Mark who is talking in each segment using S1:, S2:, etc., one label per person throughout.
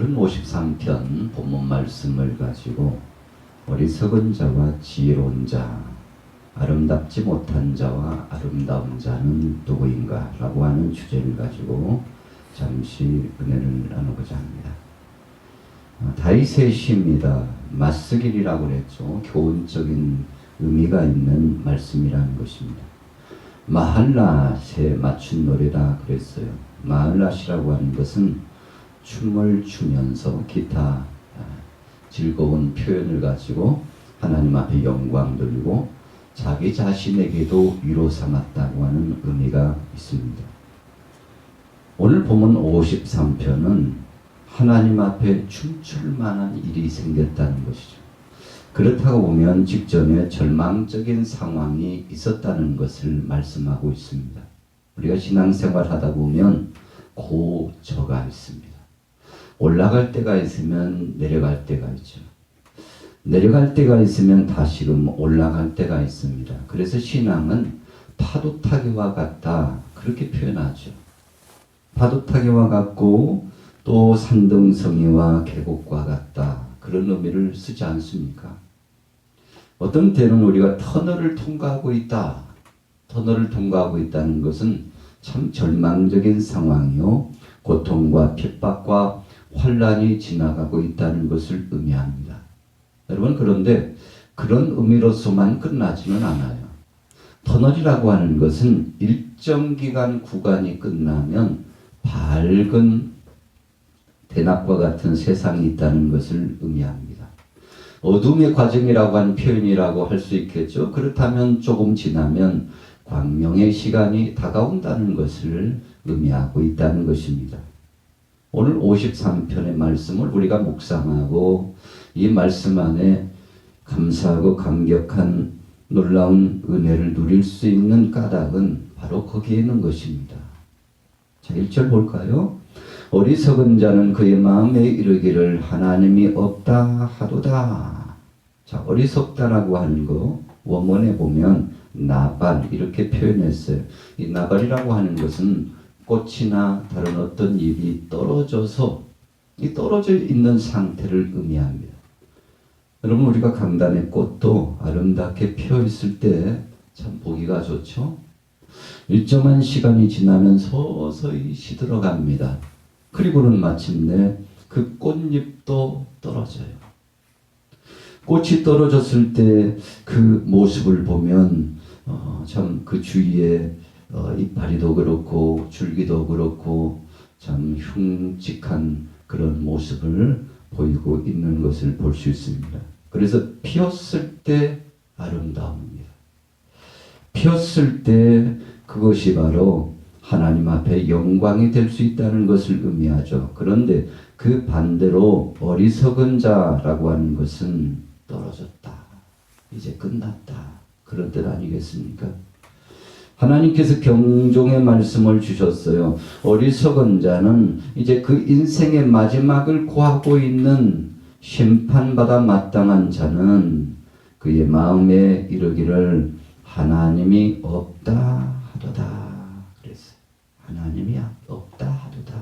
S1: 오늘은 53편 본문 말씀을 가지고 어리석은 자와 지혜로운 자, 아름답지 못한 자와 아름다운 자는 누구인가 라고 하는 주제를 가지고 잠시 은혜를 나누고자 합니다. 다윗의 시입니다. 맞쓰길이라고 그랬죠. 교훈적인 의미가 있는 말씀이라는 것입니다. 마할랏에 맞춘 노래라 그랬어요. 마할랏이라고 하는 것은 춤을 추면서 기타 즐거운 표현을 가지고 하나님 앞에 영광 돌리고 자기 자신에게도 위로 삼았다고 하는 의미가 있습니다. 오늘 보면 53편은 하나님 앞에 춤출 만한 일이 생겼다는 것이죠. 그렇다고 보면 직전에 절망적인 상황이 있었다는 것을 말씀하고 있습니다. 우리가 신앙생활 하다 보면 고저가 있습니다. 올라갈 때가 있으면 내려갈 때가 있죠. 내려갈 때가 있으면 다시금 올라갈 때가 있습니다. 그래서 신앙은 파도 타기와 같다 그렇게 표현하죠. 파도 타기와 같고 또 산등성이와 계곡과 같다 그런 의미를 쓰지 않습니까? 어떤 때는 우리가 터널을 통과하고 있다. 터널을 통과하고 있다는 것은 참 절망적인 상황이요. 고통과 핍박과 환란이 지나가고 있다는 것을 의미합니다. 여러분, 그런데 그런 의미로서만 끝나지는 않아요. 터널이라고 하는 것은 일정 기간 구간이 끝나면 밝은 대낮과 같은 세상이 있다는 것을 의미합니다. 어둠의 과정이라고 하는 표현이라고 할 수 있겠죠. 그렇다면 조금 지나면 광명의 시간이 다가온다는 것을 의미하고 있다는 것입니다. 오늘 53편의 말씀을 우리가 묵상하고 이 말씀 안에 감사하고 감격한 놀라운 은혜를 누릴 수 있는 까닭은 바로 거기에 있는 것입니다. 자, 1절 볼까요? 어리석은 자는 그의 마음에 이르기를 하나님이 없다 하도다. 자, 어리석다라고 하는 거 원문에 보면 나발 이렇게 표현했어요. 이 나발이라고 하는 것은 꽃이나 다른 어떤 잎이 떨어져서 이 떨어져 있는 상태를 의미합니다. 여러분, 우리가 강단의 꽃도 아름답게 피어 있을 때 참 보기가 좋죠. 일정한 시간이 지나면 서서히 시들어갑니다. 그리고는 마침내 그 꽃잎도 떨어져요. 꽃이 떨어졌을 때 그 모습을 보면 참 그 주위에 이파리도 그렇고 줄기도 그렇고 참 흉측한 그런 모습을 보이고 있는 것을 볼 수 있습니다. 그래서 피었을 때 아름다움입니다. 피었을 때 그것이 바로 하나님 앞에 영광이 될 수 있다는 것을 의미하죠. 그런데 그 반대로 어리석은 자라고 하는 것은 떨어졌다. 이제 끝났다. 그런 뜻 아니겠습니까? 하나님께서 경종의 말씀을 주셨어요. 어리석은 자는 이제 그 인생의 마지막을 고하고 있는 심판받아 마땅한 자는 그의 마음에 이르기를 하나님이 없다 하도다. 그랬어요. 하나님이 없다 하도다.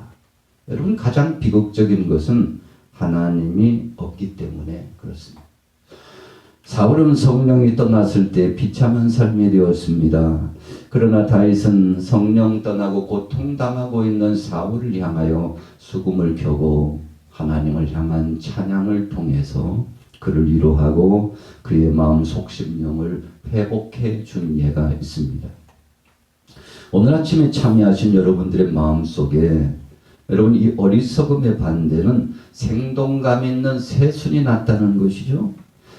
S1: 여러분, 가장 비극적인 것은 하나님이 없기 때문에 그렇습니다. 사울은 성령이 떠났을 때 비참한 삶이 되었습니다. 그러나 다윗은 성령 떠나고 고통당하고 있는 사울을 향하여 수금을 켜고 하나님을 향한 찬양을 통해서 그를 위로하고 그의 마음 속심령을 회복해 준 예가 있습니다. 오늘 아침에 참여하신 여러분들의 마음속에 여러분, 이 어리석음의 반대는 생동감 있는 새순이 났다는 것이죠.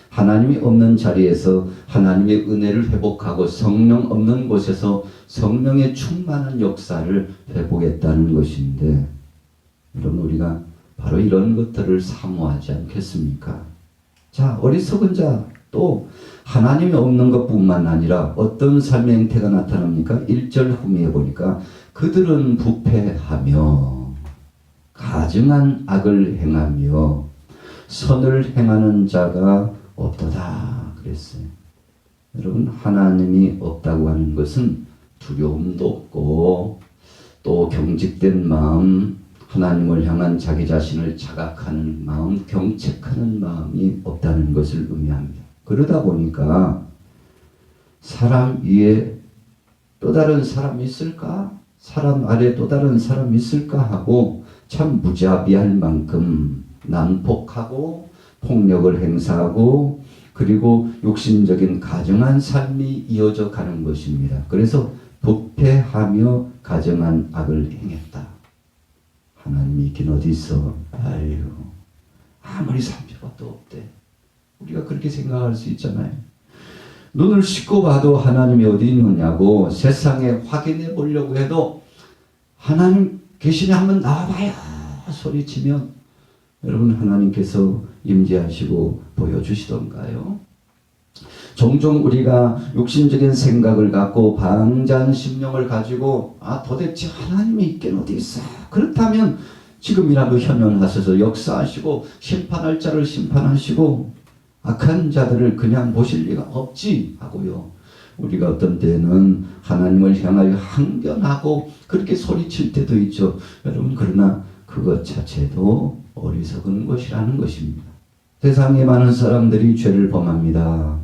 S1: 하나님이 없는 자리에서 하나님의 은혜를 회복하고 성령 없는 곳에서 성령의 충만한 역사를 회복했다는 것인데, 여러분, 우리가 바로 이런 것들을 사모하지 않겠습니까? 자, 어리석은 자, 또 하나님이 없는 것뿐만 아니라 어떤 삶의 행태가 나타납니까? 1절 후미에 보니까 그들은 부패하며 가증한 악을 행하며 선을 행하는 자가 없도다 그랬어요. 여러분, 하나님이 없다고 하는 것은 두려움도 없고 또 경직된 마음, 하나님을 향한 자기 자신을 자각하는 마음, 경책하는 마음이 없다는 것을 의미합니다. 그러다 보니까 사람 위에 또 다른 사람이 있을까? 사람 아래 또 다른 사람이 있을까? 하고 참 무자비할 만큼 난폭하고 폭력을 행사하고 그리고 욕심적인 가정한 삶이 이어져 가는 것입니다. 그래서 부패하며 가정한 악을 행했다. 하나님이 있긴 어디 있어? 아유, 아무리 살펴봐도 없대. 우리가 그렇게 생각할 수 있잖아요. 눈을 씻고 봐도 하나님이 어디 있느냐고 세상에 확인해 보려고 해도 하나님 계시니 한번 나와봐요 소리치면 여러분 하나님께서 임재하시고 보여주시던가요? 종종 우리가 욕심적인 생각을 갖고 방자한 심령을 가지고 도대체 하나님이 있긴 어디 있어? 그렇다면 지금이라도 현현하셔서 역사하시고 심판할 자를 심판하시고 악한 자들을 그냥 보실 리가 없지 하고요. 우리가 어떤 때는 하나님을 향하여 항변하고 그렇게 소리칠 때도 있죠. 여러분 그러나 그것 자체도 어리석은 것이라는 것입니다. 세상에 많은 사람들이 죄를 범합니다.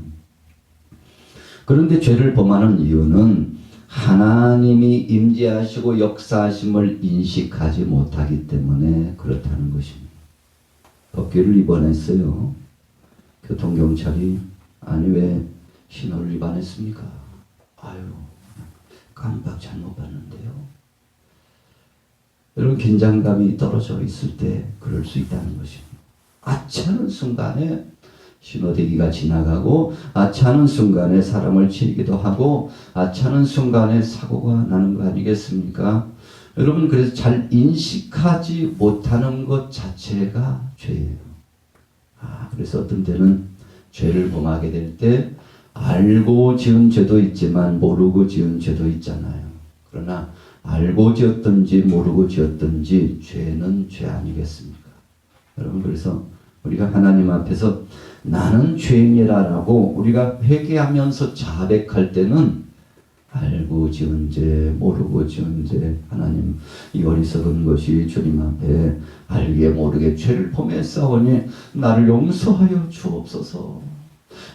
S1: 그런데 죄를 범하는 이유는 하나님이 임재하시고 역사하심을 인식하지 못하기 때문에 그렇다는 것입니다. 법규를 위반했어요. 교통경찰이 아니 왜 신호를 위반했습니까? 아유 깜빡 잘못 봤는데요. 여러분 긴장감이 떨어져 있을 때 그럴 수 있다는 것입니다. 아차하는 순간에 신호대기가 지나가고 아차하는 순간에 사람을 치기도 하고 아차하는 순간에 사고가 나는 거 아니겠습니까? 여러분 그래서 잘 인식하지 못하는 것 자체가 죄예요. 그래서 어떤 때는 죄를 범하게 될 때 알고 지은 죄도 있지만 모르고 지은 죄도 있잖아요. 그러나 알고 지었든지 모르고 지었든지 죄는 죄 아니겠습니까? 여러분 그래서 우리가 하나님 앞에서 나는 죄인이라고 우리가 회개하면서 자백할 때는 알고 지은 죄, 모르고 지은 죄, 하나님 이 어리석은 것이 주님 앞에 알게 모르게 죄를 범했사오니 나를 용서하여 주옵소서.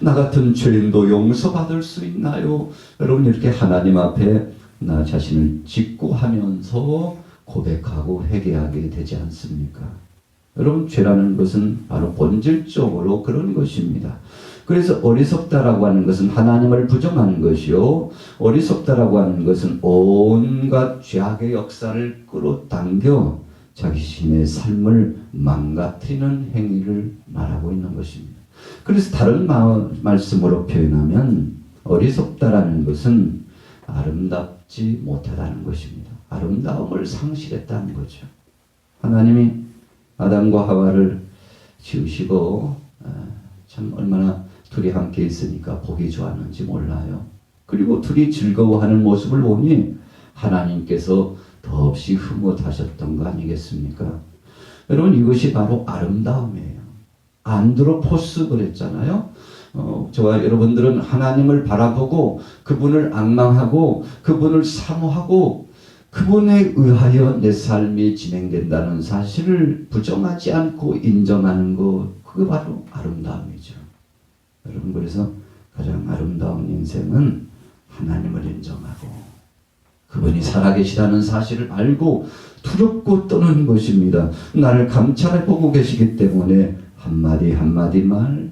S1: 나 같은 죄인도 용서받을 수 있나요? 여러분 이렇게 하나님 앞에 나 자신을 직구하면서 고백하고 회개하게 되지 않습니까? 여러분 죄라는 것은 바로 본질적으로 그런 것입니다. 그래서 어리석다라고 하는 것은 하나님을 부정하는 것이요. 어리석다라고 하는 것은 온갖 죄악의 역사를 끌어당겨 자기 자신의 삶을 망가뜨리는 행위를 말하고 있는 것입니다. 그래서 다른 말씀으로 표현하면 어리석다라는 것은 아름답지 못하다는 것입니다. 아름다움을 상실했다는 거죠. 하나님이 아담과 하와를 지으시고 참 얼마나 둘이 함께 있으니까 보기 좋았는지 몰라요. 그리고 둘이 즐거워하는 모습을 보니 하나님께서 더없이 흐뭇하셨던 거 아니겠습니까? 여러분 이것이 바로 아름다움이에요. 안드로포스 그랬잖아요. 저와 여러분들은 하나님을 바라보고 그분을 앙망하고 그분을 사모하고 그분에 의하여 내 삶이 진행된다는 사실을 부정하지 않고 인정하는 것, 그게 바로 아름다움이죠. 여러분 그래서 가장 아름다운 인생은 하나님을 인정하고 그분이 살아계시다는 사실을 알고 두렵고 떠는 것입니다. 나를 감찰해 보고 계시기 때문에 한마디 한마디 말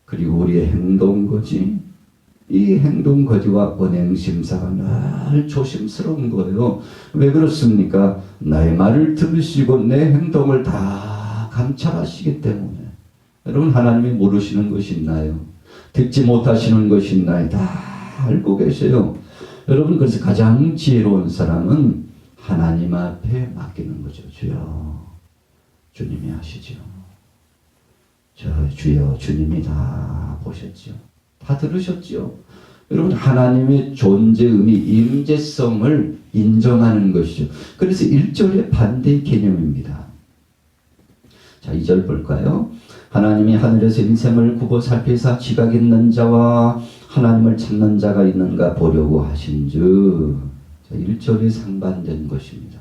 S1: 그리고 우리의 행동 거지, 이 행동 거지와 언행 심사가 늘 조심스러운 거예요. 왜 그렇습니까? 나의 말을 들으시고 내 행동을 다 감찰하시기 때문에. 여러분 하나님이 모르시는 것이 있나요? 듣지 못하시는 것이 있나요? 다 알고 계세요. 여러분 그래서 가장 지혜로운 사람은 하나님 앞에 맡기는 거죠. 주여, 주님이 하시죠. 주여, 주님이 다 보셨죠. 다 들으셨죠. 여러분 하나님의 존재 의미, 임재성을 인정하는 것이죠. 그래서 1절의 반대의 개념입니다. 자, 2절 볼까요? 하나님이 하늘에서 인생을 굽어 살피사 지각 있는 자와 하나님을 찾는 자가 있는가 보려고 하신즉, 1절이 상반된 것입니다.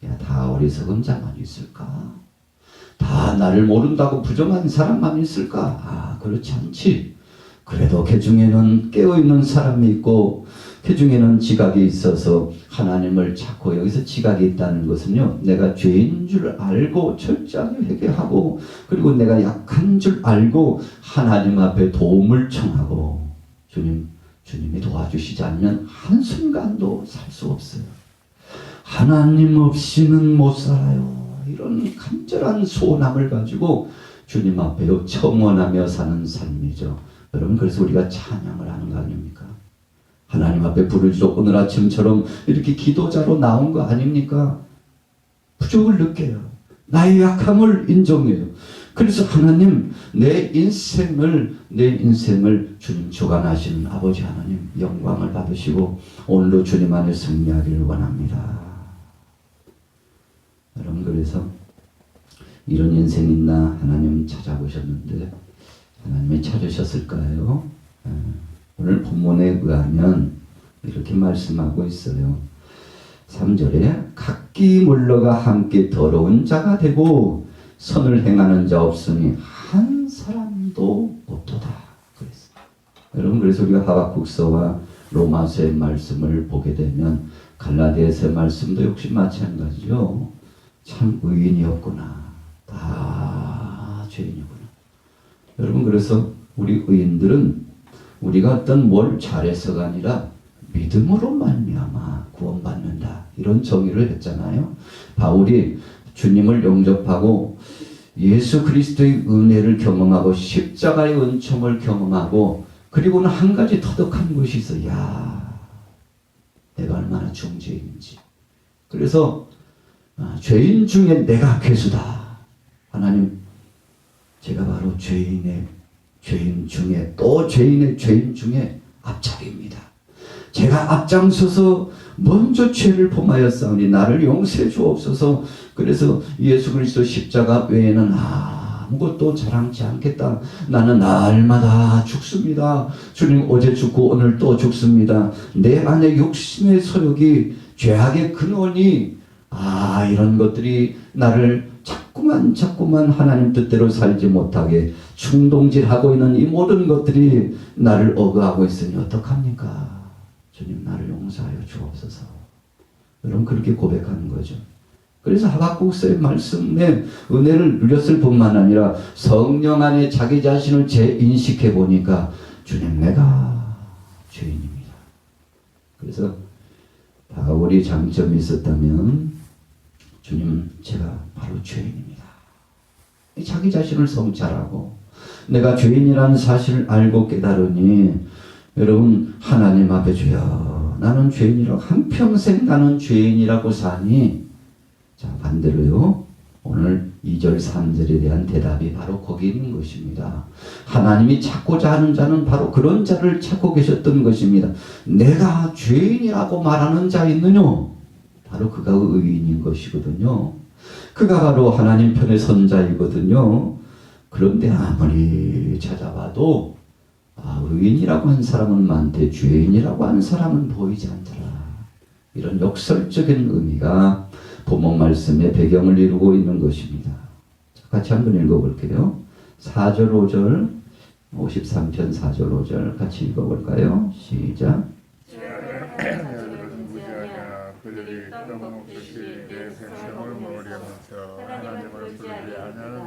S1: 야, 다 어리석은 자만 있을까? 다 나를 모른다고 부정한 사람만 있을까? 아, 그렇지 않지. 그래도 그 중에는 깨어있는 사람이 있고 그 중에는 지각이 있어서 하나님을 찾고, 여기서 지각이 있다는 것은요, 내가 죄인 줄 알고 철저하게 회개하고, 그리고 내가 약한 줄 알고 하나님 앞에 도움을 청하고, 주님이 도와주시지 않으면 한순간도 살 수 없어요. 하나님 없이는 못 살아요. 이런 간절한 소원함을 가지고 주님 앞에 청원하며 사는 삶이죠. 여러분, 그래서 우리가 찬양을 하는 거 아닙니까? 하나님 앞에 부르짖어 오늘 아침처럼 이렇게 기도자로 나온 거 아닙니까? 부족을 느껴요. 나의 약함을 인정해요. 그래서 하나님, 내 인생을 주님 주관하시는 아버지 하나님 영광을 받으시고 오늘도 주님 안에 승리하기를 원합니다. 여러분, 그래서 이런 인생 있나 하나님 찾아보셨는데 하나님이 찾으셨을까요? 오늘 본문에 의하면 이렇게 말씀하고 있어요. 3절에 각기 물러가 함께 더러운 자가 되고 선을 행하는 자 없으니 한 사람도 없도다 그랬어요. 여러분, 그래서 우리가 하박국서와 로마서의 말씀을 보게 되면 갈라디아서의 말씀도 역시 마찬가지죠. 참 의인이었구나. 다 죄인이구나. 여러분, 그래서 우리 의인들은 우리가 어떤 뭘 잘해서가 아니라 믿음으로 말미암아 구원받는다, 이런 정의를 했잖아요. 바울이 주님을 영접하고 예수 그리스도의 은혜를 경험하고 십자가의 은총을 경험하고, 그리고는 한 가지 터득한 것이 있어. 야, 내가 얼마나 중죄인인지. 그래서 죄인 중에 내가 괴수다. 하나님, 제가 바로 죄인의 죄인 중에 또 죄인의 죄인 중에 앞차기입니다. 제가 앞장서서 먼저 죄를 범하였사오니 나를 용서해 주옵소서. 그래서 예수 그리스도 십자가 외에는 아무것도 자랑치 않겠다. 나는 날마다 죽습니다. 주님, 어제 죽고 오늘 또 죽습니다. 내 안에 욕심의 소욕이 죄악의 근원이 이런 것들이 나를 자꾸만 하나님 뜻대로 살지 못하게 충동질하고 있는 이 모든 것들이 나를 억압하고 있으니 어떡합니까? 주님, 나를 용서하여 주옵소서. 여러분, 그렇게 고백하는 거죠. 그래서 하박국서의 말씀에 은혜를 누렸을 뿐만 아니라 성령 안에 자기 자신을 재인식해 보니까 주님, 내가 죄인입니다. 그래서 바울이 장점이 있었다면, 주님, 제가 바로 죄인입니다. 자기 자신을 성찰하고 내가 죄인이라는 사실을 알고 깨달으니, 여러분, 하나님 앞에 주여, 나는 죄인이라고, 한평생 나는 죄인이라고 사니. 자, 반대로요, 오늘 2절 3절에 대한 대답이 바로 거기 있는 것입니다. 하나님이 찾고자 하는 자는 바로 그런 자를 찾고 계셨던 것입니다. 내가 죄인이라고 말하는 자 있느냐? 바로 그가 의인인 것이거든요. 그가 바로 하나님 편의 선자이거든요. 그런데 아무리 찾아봐도 의인이라고 한 사람은 많되 죄인이라고 한 사람은 보이지 않더라. 이런 역설적인 의미가 본문 말씀의 배경을 이루고 있는 것입니다. 같이 한번 읽어볼게요. 4절 5절 53편 4절 5절 같이 읽어볼까요? 시작.
S2: 그들이 떡먹듯이 내 백성을 모르면서 하나님을 부르지 아니하는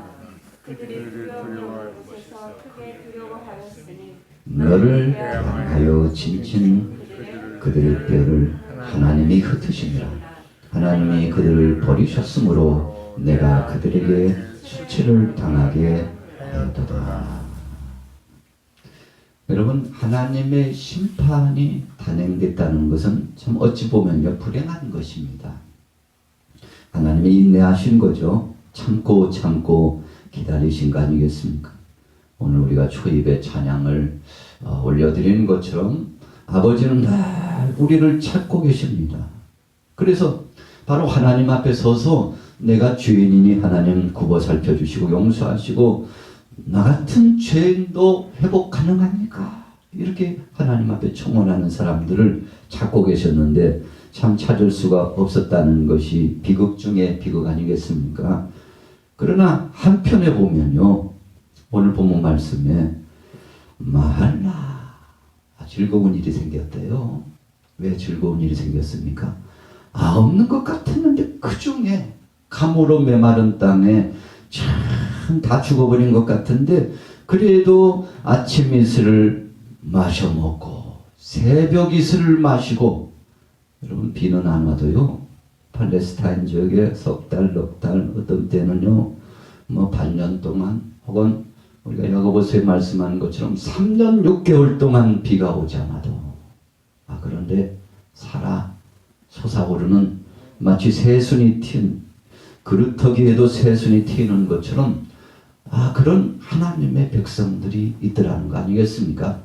S2: 그들이 두려워할 것이서 크게 두려워하였으니
S1: 너를 향하여 진친 그들의 뼈를 하나님이 흩으시니라. 하나님이 그들을 버리셨으므로 내가 그들에게 수치를 당하게 하였도다. 여러분, 하나님의 심판이 단행됐다는 것은 참 어찌 보면요, 불행한 것입니다. 하나님이 인내하신 거죠. 참고 기다리신 거 아니겠습니까? 오늘 우리가 초입에 찬양을 올려드리는 것처럼 아버지는 늘 우리를 찾고 계십니다. 그래서 바로 하나님 앞에 서서 내가 죄인이니 하나님 굽어 살펴주시고 용서하시고 나 같은 죄인도 회복 가능합니까? 이렇게 하나님 앞에 청원하는 사람들을 찾고 계셨는데, 참 찾을 수가 없었다는 것이 비극 중에 비극 아니겠습니까? 그러나 한편에 보면요, 오늘 본문 말씀에 마할라, 즐거운 일이 생겼대요. 왜 즐거운 일이 생겼습니까? 없는 것 같았는데 그 중에 가물어 메마른 땅에 참 다 죽어버린 것 같은데 그래도 아침 이슬을 마셔 먹고 새벽 이슬을 마시고, 여러분 비는 안 와도요, 팔레스타인 지역에 석 달, 넉 달, 어떤 때는요 뭐 반년 동안, 혹은 우리가 야고보서에 말씀하는 것처럼 3년 6개월 동안 비가 오지 않아도, 그런데 살아 솟아오르는, 마치 새순이 튄 그루터기에도 새순이 튀는 것처럼 그런 하나님의 백성들이 있더라는 거 아니겠습니까?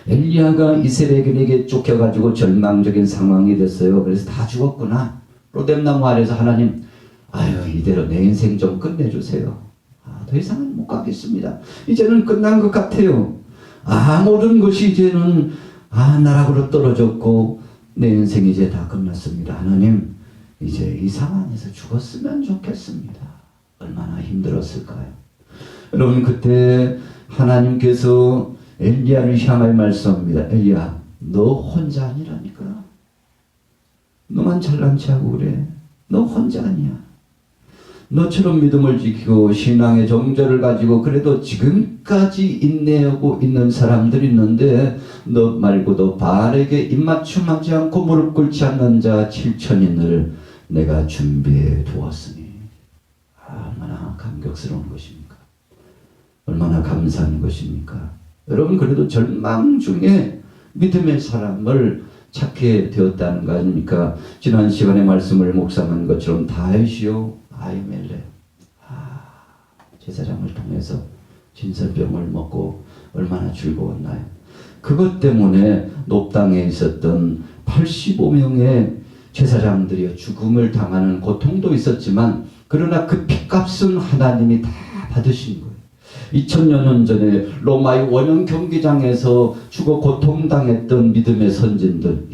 S1: 엘리야가 이스라엘에게 쫓겨가지고 절망적인 상황이 됐어요. 그래서 다 죽었구나. 로뎀나무 아래서 하나님, 이대로 내 인생 좀 끝내주세요. 더 이상은 못 가겠습니다. 이제는 끝난 것 같아요. 모든 것이 이제는 나락으로 떨어졌고 내 인생이 이제 다 끝났습니다. 하나님, 이제 이 상황에서 죽었으면 좋겠습니다. 얼마나 힘들었을까요? 여러분, 그때 하나님께서 엘리야를 향하여 말씀합니다. 엘리야, 너 혼자 아니라니까. 너만 잘난 체하고 그래. 너 혼자 아니야. 너처럼 믿음을 지키고 신앙의 정절을 가지고 그래도 지금까지 인내하고 있는 사람들이 있는데 너 말고도 바알에게 입맞춤하지 않고 무릎 꿇지 않는 자 7천인을 내가 준비해 두었으니. 얼마나 감격스러운 것입니까? 얼마나 감사한 것입니까? 여러분, 그래도 절망 중에 믿음의 사람을 찾게 되었다는 거 아닙니까? 지난 시간에 말씀을 묵상한 것처럼 다윗이요, 아히멜렉, 제사장을 통해서 진설병을 먹고 얼마나 즐거웠나요? 그것 때문에 높당에 있었던 85명의 제사장들이 죽음을 당하는 고통도 있었지만, 그러나 그 핏값은 하나님이 다 받으신 거예요. 2000여 년 전에 로마의 원형 경기장에서 죽어 고통당했던 믿음의 선진들,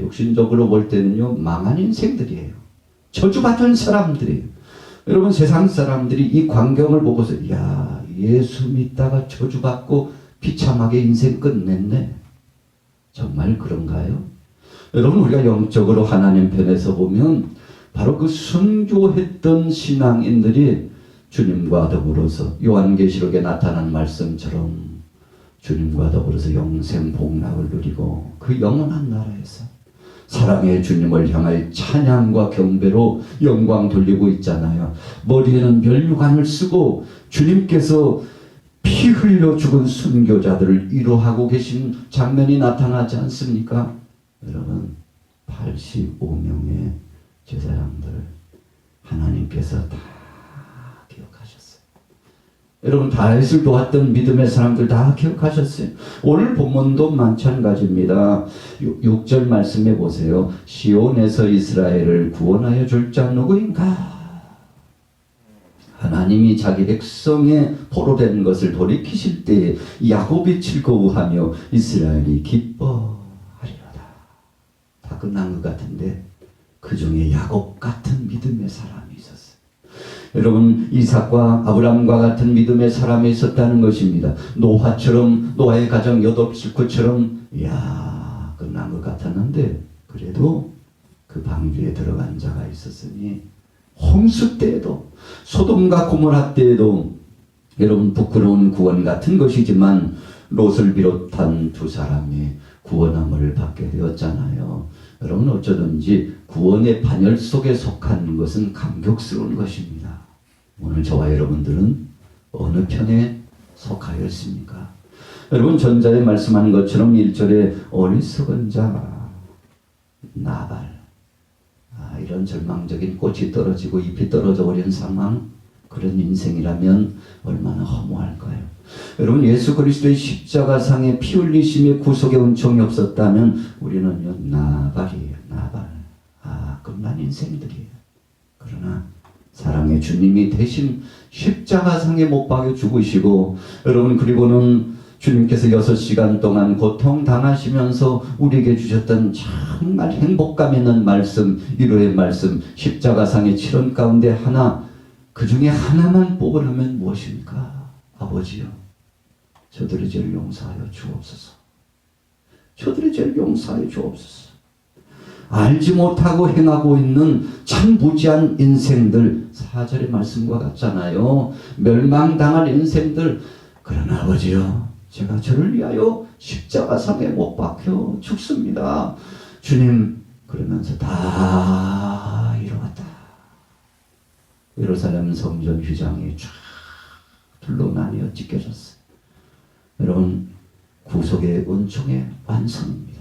S1: 육신적으로 볼 때는요, 망한 인생들이에요. 저주받은 사람들이에요. 여러분, 세상 사람들이 이 광경을 보고서 예수 믿다가 저주받고 비참하게 인생 끝냈네. 정말 그런가요? 여러분, 우리가 영적으로 하나님 편에서 보면 바로 그 순교했던 신앙인들이 주님과 더불어서 요한계시록에 나타난 말씀처럼 주님과 더불어서 영생 복락을 누리고 그 영원한 나라에서 사랑의 주님을 향하여 찬양과 경배로 영광 돌리고 있잖아요. 머리에는 면류관을 쓰고 주님께서 피 흘려 죽은 순교자들을 위로하고 계신 장면이 나타나지 않습니까? 여러분, 85명의 제사장들 하나님께서 다 기억하셨어요. 여러분, 다윗을 도왔던 믿음의 사람들 다 기억하셨어요. 오늘 본문도 마찬가지입니다. 6절 말씀해 보세요. 시온에서 이스라엘을 구원하여 줄 자 누구인가? 하나님이 자기 백성의 포로된 것을 돌이키실 때에 야곱이 즐거워하며 이스라엘이 기뻐하리로다. 다 끝난 것 같은데 그 중에 야곱 같은 믿음의 사람이 있었어요. 여러분, 이삭과 아브람과 같은 믿음의 사람이 있었다는 것입니다. 노아처럼, 노아의 가정 8식구처럼 끝난 것 같았는데 그래도 그 방주에 들어간 자가 있었으니, 홍수 때에도, 소돔과 고모라 때에도 여러분, 부끄러운 구원 같은 것이지만 롯을 비롯한 두 사람이 구원함을 받게 되었잖아요. 여러분, 어쩌든지 구원의 반열 속에 속한 것은 감격스러운 것입니다. 오늘 저와 여러분들은 어느 편에 속하였습니까? 여러분, 전자에 말씀하는 것처럼 1절에 어리석은 자 나발, 이런 절망적인 꽃이 떨어지고 잎이 떨어져 버린 상황, 그런 인생이라면 얼마나 허무할까요? 여러분, 예수 그리스도의 십자가상의 피 흘리심의 구속의 은총이 없었다면 우리는요, 나발이에요. 나발. 끝난 인생들이에요. 그러나 사랑의 주님이 대신 십자가상에 못 박여 죽으시고, 여러분, 그리고는 주님께서 6시간 동안 고통당하시면서 우리에게 주셨던 정말 행복감 있는 말씀, 위로의 말씀, 십자가상의 치른 가운데 하나, 그 중에 하나만 뽑으라면 무엇입니까? 아버지요, 저들의 죄를 용서하여 주옵소서. 저들의 죄를 용서하여 주옵소서. 알지 못하고 행하고 있는 참 무지한 인생들, 4절의 말씀과 같잖아요. 멸망당할 인생들. 그러나 아버지요, 제가 저를 위하여 십자가상에 못 박혀 죽습니다. 주님, 그러면서 다 이루었다. 예루살렘 성전 휘장이 쫙 둘로 나뉘어 찢겨졌어요. 여러분, 구속의 은총의 완성입니다.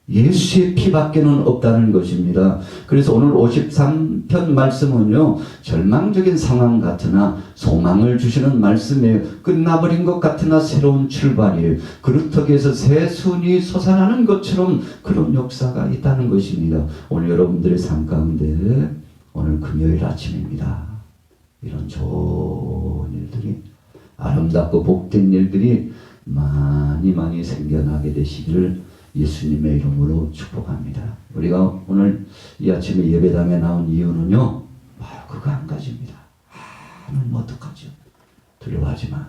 S1: 예수의 피밖에는 없다는 것입니다. 그래서 오늘 53편 말씀은요, 절망적인 상황 같으나 소망을 주시는 말씀이에요. 끝나버린 것 같으나 새로운 출발이에요. 그루터기에서 새 순이 솟아나는 것처럼 그런 역사가 있다는 것입니다. 오늘 여러분들의 삶 가운데, 오늘 금요일 아침입니다. 이런 좋은 일들이, 아름답고 복된 일들이 많이 생겨나게 되시기를 예수님의 이름으로 축복합니다. 우리가 오늘 이 아침에 예배당에 나온 이유는요, 바로 그거 한 가지입니다. 하나님 어떡하죠? 두려워하지 마.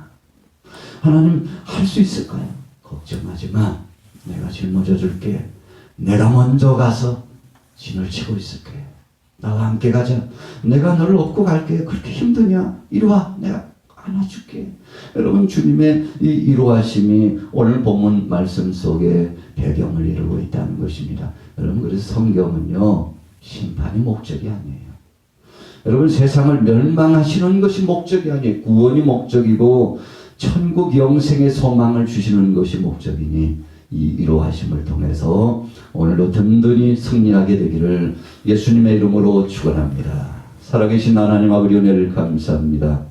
S1: 하나님 할 수 있을까요? 걱정하지 마. 내가 짊어져 줄게. 내가 먼저 가서 진을 치고 있을게. 나와 함께 가자. 내가 너를 업고 갈게. 그렇게 힘드냐? 이리 와. 내가 안아줄게. 여러분, 주님의 이 이루하심이 오늘 본문 말씀 속에 배경을 이루고 있다는 것입니다. 여러분, 그래서 성경은요, 심판이 목적이 아니에요. 여러분, 세상을 멸망하시는 것이 목적이 아니에요. 구원이 목적이고 천국 영생의 소망을 주시는 것이 목적이니, 이 이루하심을 통해서 오늘도 든든히 승리하게 되기를 예수님의 이름으로 축원합니다. 살아계신 하나님 아버지, 은혜를 감사합니다.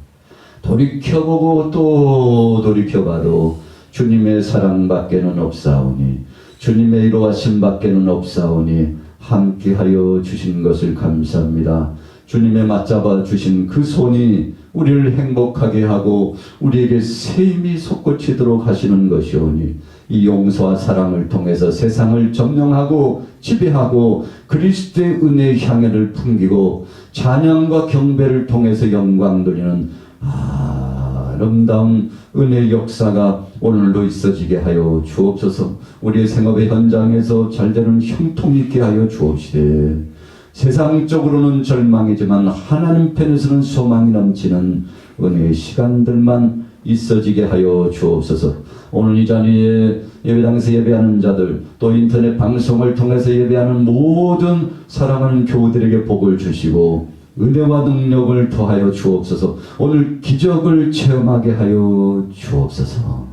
S1: 돌이켜보고 또 돌이켜봐도 주님의 사랑밖에는 없사오니, 주님의 이루하심 밖에는 없사오니, 함께하여 주신 것을 감사합니다. 주님의 맞잡아 주신 그 손이 우리를 행복하게 하고 우리에게 새 힘이 솟구치도록 하시는 것이오니, 이 용서와 사랑을 통해서 세상을 점령하고 지배하고 그리스도의 은혜의 향연을 풍기고 찬양과 경배를 통해서 영광 돌리는 아름다운 은혜의 역사가 오늘도 있어지게 하여 주옵소서. 우리의 생업의 현장에서 잘되는 형통이 있게 하여 주옵시되, 세상적으로는 절망이지만 하나님 편에서는 소망이 넘치는 은혜의 시간들만 있어지게 하여 주옵소서. 오늘 이 자리에 예배당에서 예배하는 자들, 또 인터넷 방송을 통해서 예배하는 모든 사랑하는 교우들에게 복을 주시고 은혜와 능력을 더하여 주옵소서. 오늘 기적을 체험하게 하여 주옵소서.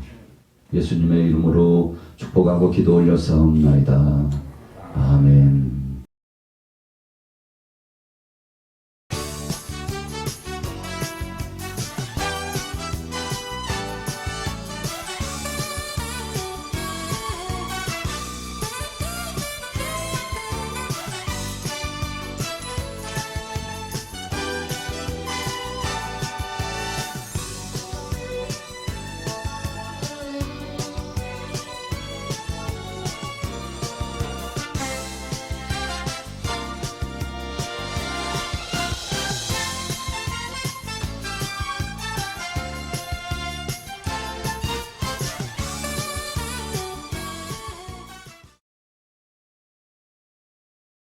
S1: 예수님의 이름으로 축복하고 기도 올려 싸움나이다. 아멘.